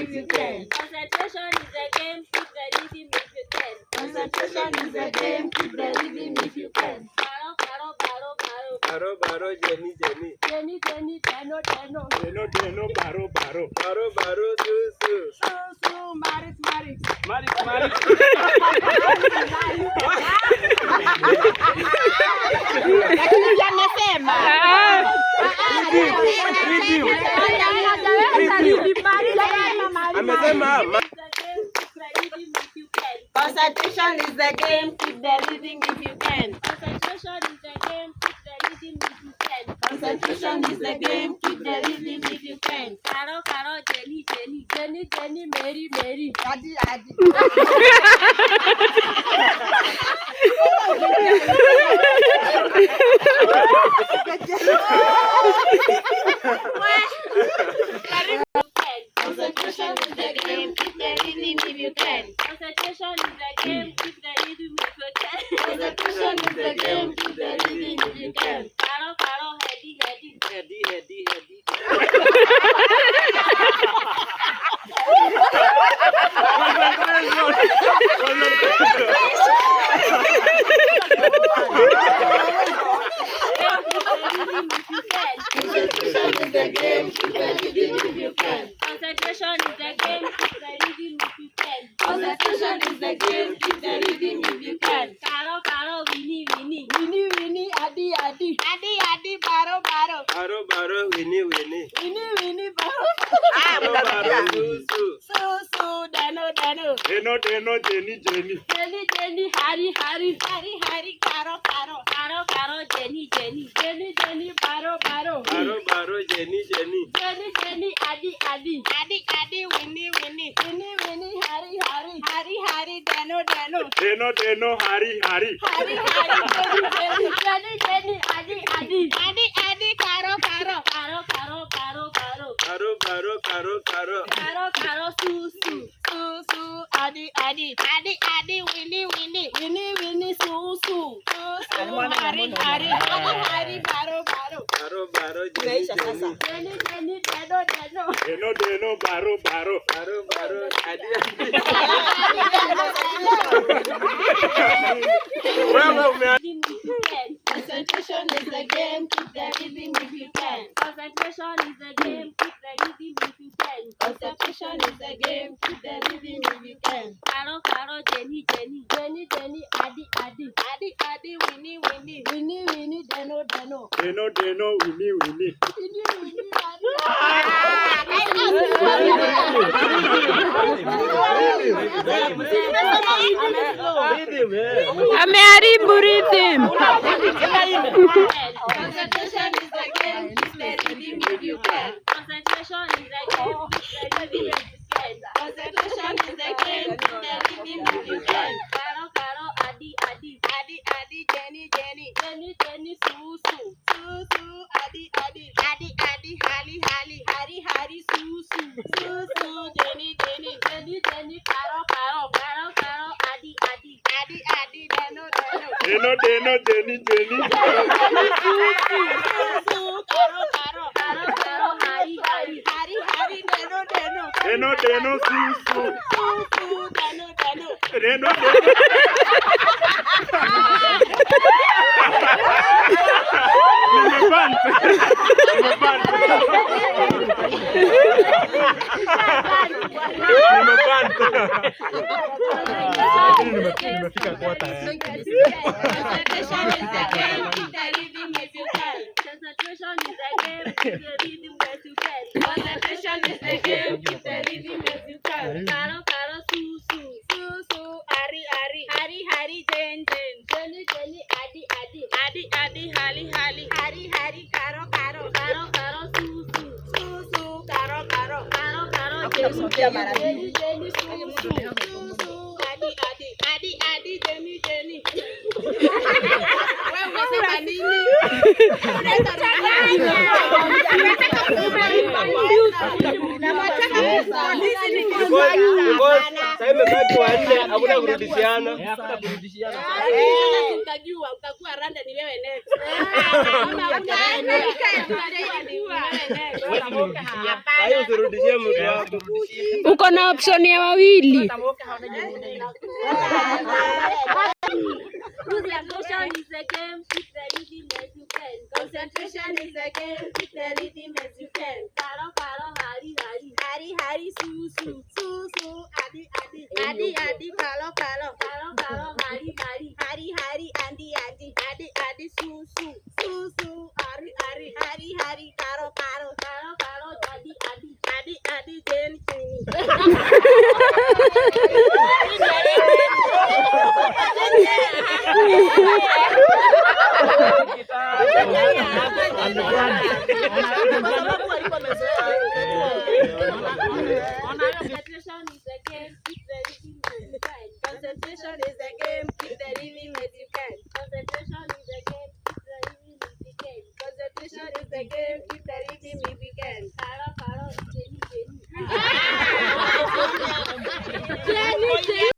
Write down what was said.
if you can. Concentration is a game, keep the rhythm if you can. Concentration is a game, keep the rhythm if you can. Baro, baro, baro, baro. Baro, baro, Jenny, Jenny. Jenny, Jenny, Teno, Teno. Teno, Teno, baro, baro. Baro, baro, su, su. Su, su, Maris, Maris. Maris, Maris. Lakini pia amesema. Amesema. Concentration is the game, keep the rhythm if you can. Concentration is the game, keep the rhythm if you can. Concentration is the game, keep the rhythm if you can. Caro, caro, Jenny, Jenny. Jenny, Jenny, Mary, Mary. Adi, adi. Concentration is the game, keep the rhythm if you can. Concentration is the game, keep the rhythm if you can. Concentration is the game, keep the rhythm if you can. Caro, caro, heady, heady. Heady, heady, heady. Concentration is the game, keep the rhythm if you can. Concentration is the game, keep the rhythm if you can. Concentration is the game, keep the rhythm if you can. Caro, caro, Winnie, Winnie. Winnie, Winnie, adi, adi. Adi, adi, baro, baro. Baro, baro, Winnie, Winnie. Winnie, Winnie, baro. Baro, baro, su, su. Su, su, dano, dano. Teno, Teno, Jenny, Jenny. Jenny, Jenny, Hari, Hari. Hari, hari, karo, karo. Caro, caro, Jenny, Jenny. Jenny, Jenny, baro, baro. Baro, baro, Jenny, Jenny. Jenny, Jenny, Adi, Adi. Adi, adi, Winnie, Winnie. Winnie, Winnie, hari, hari. Hari, hari, dano, dano. Teno, Teno, Hari, Hari. Hari, hari, Jenny, Jenny. Jenny, Jenny, Adi, Adi. Adi, adi, karo, karo. Caro, caro, caro, caro. Baro, baro, caro, caro. Caro, caro, su, su. Su, su, adi, adi. Adi, adi, Winnie, Winnie. Winnie, Winnie, su, su. Su, su, hari, hari. Hari, hari, baro, baro. Baro, baro, Jenny, Jenny. Jenny, Jenny, Teno, Teno. Teno, Teno, baro, baro. Baro, baro, adi, adi. Wewe ume Rhythm if you can. Concentration is the game, keep the rhythm if you can. Concentration is the game, keep the rhythm if you can. Concentration is the game, keep the rhythm if you can. Caro, caro, Jenny, Jenny. Jenny, Jenny, Adi, Adi. Adi, adi, Winnie, Winnie. Winnie, Winnie, dano, dano. Teno, Teno, Winnie, Winnie. Winnie, Winnie, adi. Ameharibu rhythm. Concentration is the game, keep the rhythm if you can. Concentration is the game, keep the rhythm if you can. Concentration is the game, keep the rhythm if you can. Caro, caro, Adi, Adi. Adi, adi, Jenny, Jenny. Jenny, Jenny, Su, Su. Su, su, adi, adi. Adi, adi, hali, hali. Hari, hari, su, su. Su, su, Jenny, Jenny. Jenny, Jenny, Caro, caro. Caro, caro, Adi, Adi. Adi, adi, dano, dano. Teno, Teno, Jenny, Jenny. Su, su, karo, karo. Caro, caro, Hari, Hari. Hari, hari, dano, dano. Teno, Teno, su, su. Su, su, dano, dano. Teno, Teno. Nimepanda. Nimepanda. Nimefika kwata. Concentration is the game, keep the rhythm if you can. Concentration is the game, keep the rhythm if you can. Concentration is the game, keep the rhythm if you can. Caro, caro, Su, Su. Su, su, hari, hari. Hari, hari, jen, jen. Jenny, Jenny, Adi, Adi. Adi, adi, hali, hali. Hari, hari, karo, karo. Caro, caro, Su, Su. Su, su, karo, karo. Caro, caro, Jenny, Jenny, Jenny, Su, Su. Su, su, adi, adi. Adi, adi, Jenny, Jenny. Wewe unasema nini? Sasa imebaki wanne, hakuna kurudishiana. Utajua utakuwa randa ni wewe next. Hayo usirudishie mtu wako. Uko na option ya wawili. Concentration is a game, keep the rhythm as you can. Concentration is a game, keep the rhythm as you can. Karo, karo, hari, hari. Hari, hari, su, su, su, su, adi, adi, adi, adi, kalo, kalo. Karo, karo, hari, hari. Hari, hari, adi, adi, adi, adi, su, su, su, su, hari, hari, hari, hari, karo, karo. Karo, karo, adi, adi. Adi, adi, jen, chini. Concentration is a game, keep the rhythm as you can. Concentration is a game, keep the rhythm as you can. Concentration is a game, keep the rhythm as you can. Concentration is a game, keep the rhythm if you can. Karo, karo, jeni, jeni. Jenny, Jenny.